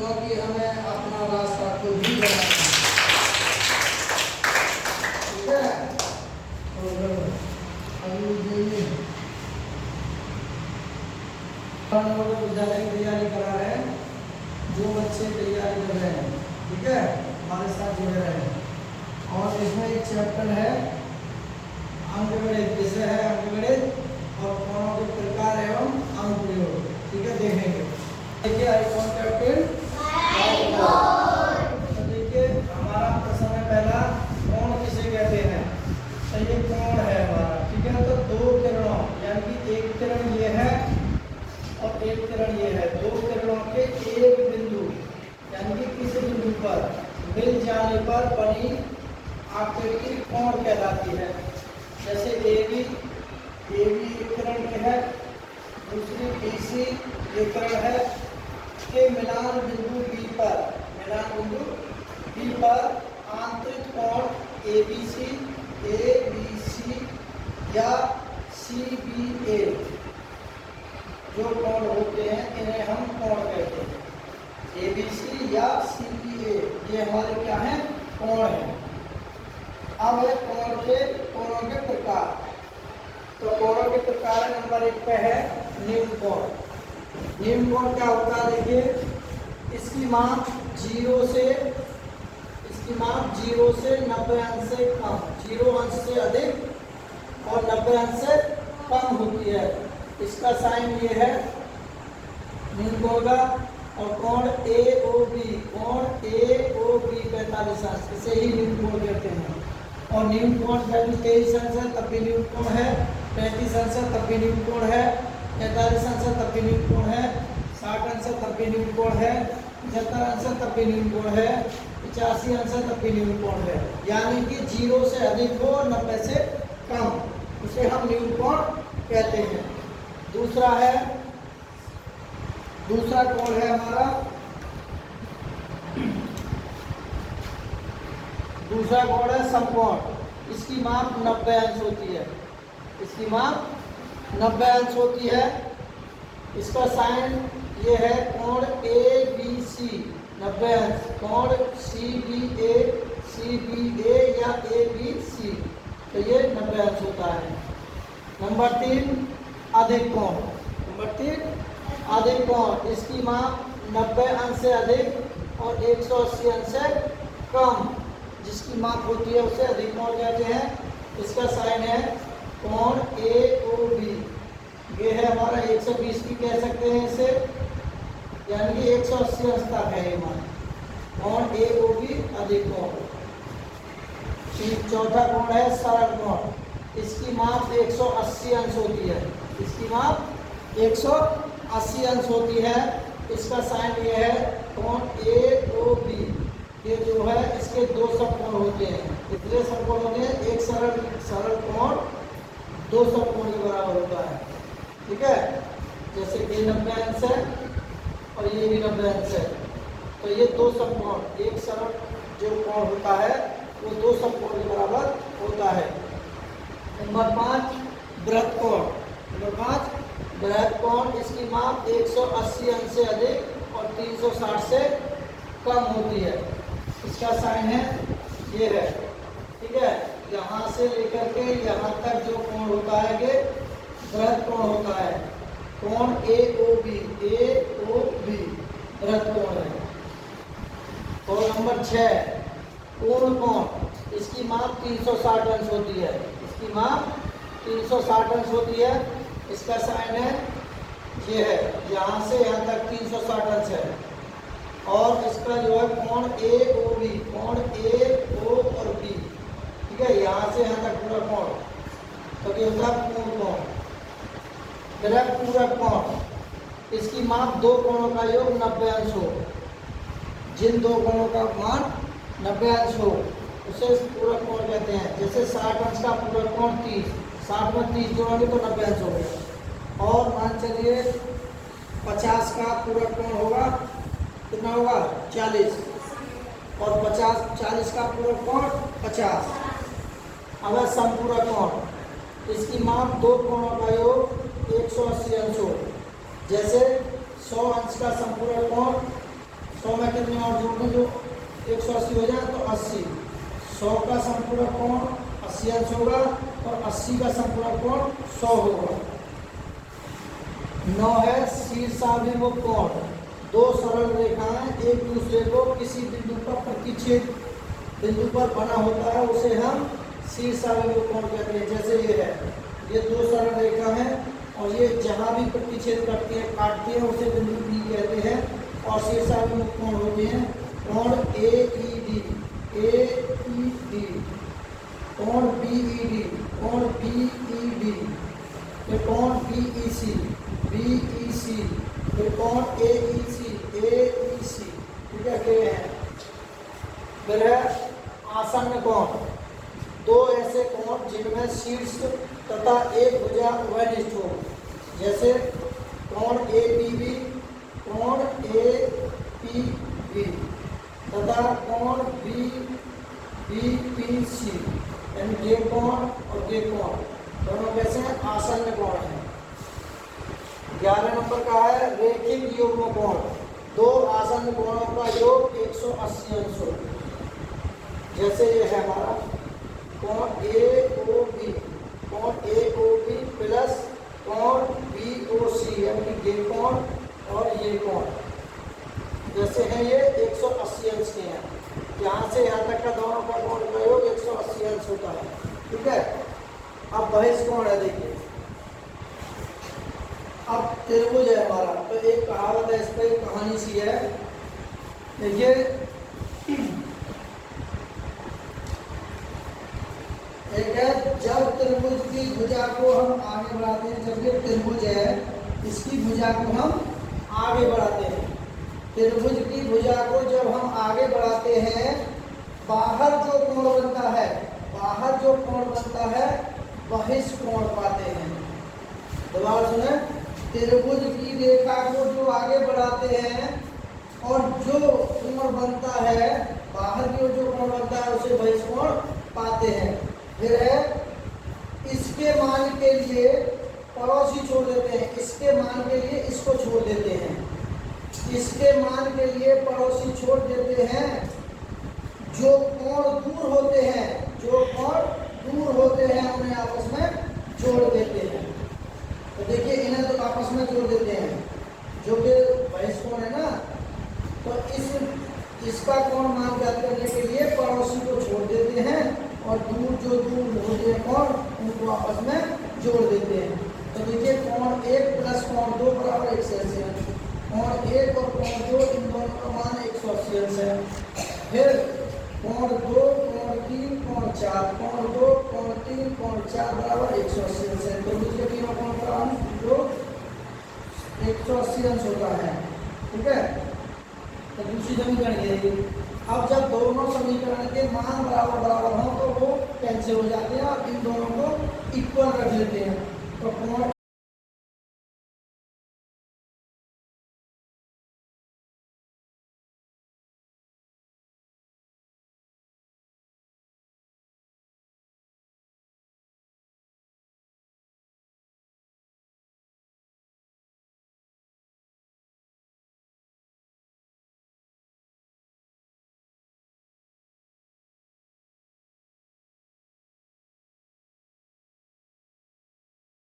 क्योंकि हमें अपना रास्ता खुद ही बनाना है। ठीक है, तो अभी विद्यालय की तैयारी करा रहे हैं, जो बच्चे तैयारी कर रहे हैं, ठीक है, हमारे साथ जुड़े रहे हैं। और इसमें एक चैप्टर है अंकगणित, विषय है अंकगणित और कोणों के प्रकार एवं अनुप्रयोग। ठीक है, देखेंगे। देखिए आई कॉन्ट्रैक्टेड, तो देखिए हमारा प्रश्न है पहला, कोण किसे कहते हैं। तो ये कोण है हमारा, ठीक है। तो दो किरणों यानी कि एक किरण ये है और एक किरण ये है, दो किरणों के एक बिंदु यानी कि किसी बिंदु पर मिल जाने पर बनी आकृति कोण कहलाती है। जैसे AB एक किरण ये है, दूसरी BC ये किरण है, के मिलान बिंदु B पर आंतरिक कोण ABC या CBA जो कोण होते हैं इन्हें हम कोण कहते हैं। ABC या CBA ये हमारे क्या है, कोण है। अब है कोणों के प्रकार। तो कोणों के प्रकार नंबर 1 पे है न्यून कोण। न्यून कोण क्या होता है, देखिए इसकी माप 0 से 90 अंश से कम, 0 अंश से अधिक और 90 अंश से कम होती है। इसका साइन ये है न्यून कोण का। और कोण AOB 45 अंश, इसे ही न्यून कोण कहते हैं। और न्यून कोण वैल्यू 23 अंश है तब भी न्यून कोण है, 35 अंश है तब भी न्यून कोण है, 45 अंश है तब भी न्यून कोण है, 60 अंश है तब भी न्यून कोण है, 75 अंश है तब भी न्यून कोण है, 85 अंश है तब भी न्यून कोण है। यानी कि 0 से अधिक हो 90 से कम, उसे हम न्यून कोण कहते हैं। दूसरा कोण है हमारा, दूसरा कोण है समकोण। इसकी माप 90 अंश होती है, इसकी माप 90 अंश होती है। इसका साइन ये है कोण ABC 90 अंश, कोण CBA या ABC, तो ये 90 अंश होता है। नंबर 3 अधिक कोण। नंबर 3 अधिक कोण, इसकी माप 90 अंश से अधिक और 180 अंश से कम जिसकी माप होती है उसे अधिक कोण कहते हैं। इसका साइन है कोण AOB, ये है हमारा 120 भी कह सकते हैं इसे, यानी कि 180 अंश तक है ये मान, कोण AOB अधिक कोण। चौथा कोण है सरल कोण। इसकी माप 180 अंश होती है, इसकी माप 180 अंश होती है। इसका साइन ये है कोण AOB, ये जो है इसके दो समकोण होते हैं। कितने समकोण होते हैं, एक सरल कोण 2 समकोण के बराबर होता है। ठीक है, जैसे ये 90 अंश है और ये भी 90 अंश है, तो ये 2 समकोण, एक सरल जो कोण होता है वो 2 समकोण के बराबर होता है। नंबर 5 बृहत कोण। नंबर 5 बृहत कोण, इसकी माप 180 अंश से अधिक और 360 से कम होती है। इसका साइन है ये है, ठीक है। यहाँ से लेकर के यहाँ तक जो कोण होता है ये बृहत कोण होता है, कोण AOB बृहत कोण है। और नंबर 6 पूर्ण कोण, इसकी माप 360 अंश होती है, इसकी माप 360 अंश होती है। इसका साइन है ये है, यहाँ से यहाँ तक 360 अंश है। और इसका जो है कोण AOB, कोण AO और B, ठीक है, यहाँ से यहाँ तक पूरा कोण, तो ये होता है पूर्ण कोण। बृहत पूरक कोण, इसकी माप 2 कोणों का योग 90 अंश हो, जिन 2 कोणों का मान 90 अंश हो उसे पूरक कोण कहते हैं। जैसे 60 अंश का पूरक कोण 30, 60 में 30 जोड़ोगे तो 90 अंश हो गया। और मान चलिए 50 का पूरक कोण होगा, कितना होगा 40, और 40 का पूरक कोण 50। अब है समपूरक कोण, इसकी माप 2 कोणों का योग 180 अंश हो। जैसे 100 अंश का संपूरक कोण 100 में कितने और जोड़ दें जो 180 हो जाए तो 80। 100 का संपूरक कोण 80 अंश होगा और 80 का संपूरक कोण 100 होगा। 9 है शीर्षाभिमुख कोण। दो सरल रेखाएं एक दूसरे को किसी बिंदु पर प्रतिच्छेद बिंदु पर बना होता है, उसे हम शीर्षाभिमुख कोण कहते हैं। जैसे ये है, ये दो सरल रेखा है और ये जहाँ भी प्रतिच्छेद करती है काटती है उसे बिंदु बी कहते हैं। और शीर्षाभिमुख कोण होते हैं कोण AED, कोण BED, कोण BED, फिर कोण BEC, फिर कोण AEC, ठीक है ये है। फिर है आसन्न कोण। दो ऐसे कोण जिनमें शीर्ष तथा एक भुजा उभयनिष्ठ हो, जैसे कोण APB, कोण APB तथा कोण BPC, यानी ये कोण और ये कोण दोनों कैसे हैं? आसन्न कोण है। 11 नंबर का है रेखिक युग्म कोण। दो आसन्न कोणों का योग 180 अंश हो। जैसे ये है हमारा कोण AOB, प्लस कोण BOC, यानी ये कोण और ये कोण जैसे हैं ये 180 अंश के हैं। यहाँ से यहाँ तक का दोनों का कोण का योग 180 अंश होता है। ठीक है। अब बहिष्कोण है, देखिए अब त्रिभुज है हमारा, तो एक कहावत है, इस पर एक कहानी सी है। देखिए एक है, जब त्रिभुज की भुजा को हम आगे बढ़ाते हैं, जब ये त्रिभुज है इसकी भुजा को हम आगे बढ़ाते हैं, त्रिभुज की भुजा को जब हम आगे बढ़ाते हैं, बाहर जो कोण बनता है बहिष्कोण पाते हैं। दोबारा सुने, त्रिभुज की रेखा को जो आगे बढ़ाते हैं और जो कोण बनता है, बाहर की जो कोण बनता है उसे बहिष्कोण पाते हैं। फिर है, इसके मान के लिए पड़ोसी छोड़ देते हैं, इसके मान के लिए इसको छोड़ देते हैं, इसके मान के लिए पड़ोसी छोड़ देते हैं। जो कोण दूर होते हैं उन्हें आपस में जोड़ देते हैं। तो देखिए इन्हें तो आपस में जोड़ देते हैं, जो कि बहिष्कोण है ना, तो इसका कोण मान ज्ञात करने के लिए पड़ोसी को छोड़ देते हैं और जो दूर होते हैं कोण उनको आपस में जोड़ देते हैं। तो देखिए कोण 1 प्लस कोण 2 बराबर 180 अंश, कोण 1 और कोण 2 इन दोनों का मान 180 अंश है। फिर कोण 2, कोण 3, कोण 4, कोण 2, कोण 3, कोण 4 बराबर 180 अंश है। तो मुझे तीनों कोण का मान जो 180 अंश होता है। ठीक है। तो दूसरी समीकरण ये है। अब जब दोनों समीकरण के मान बराबर हो तो वो कैंसिल हो जाते हैं और इन दोनों को इक्वल रख लेते हैं। तो कोण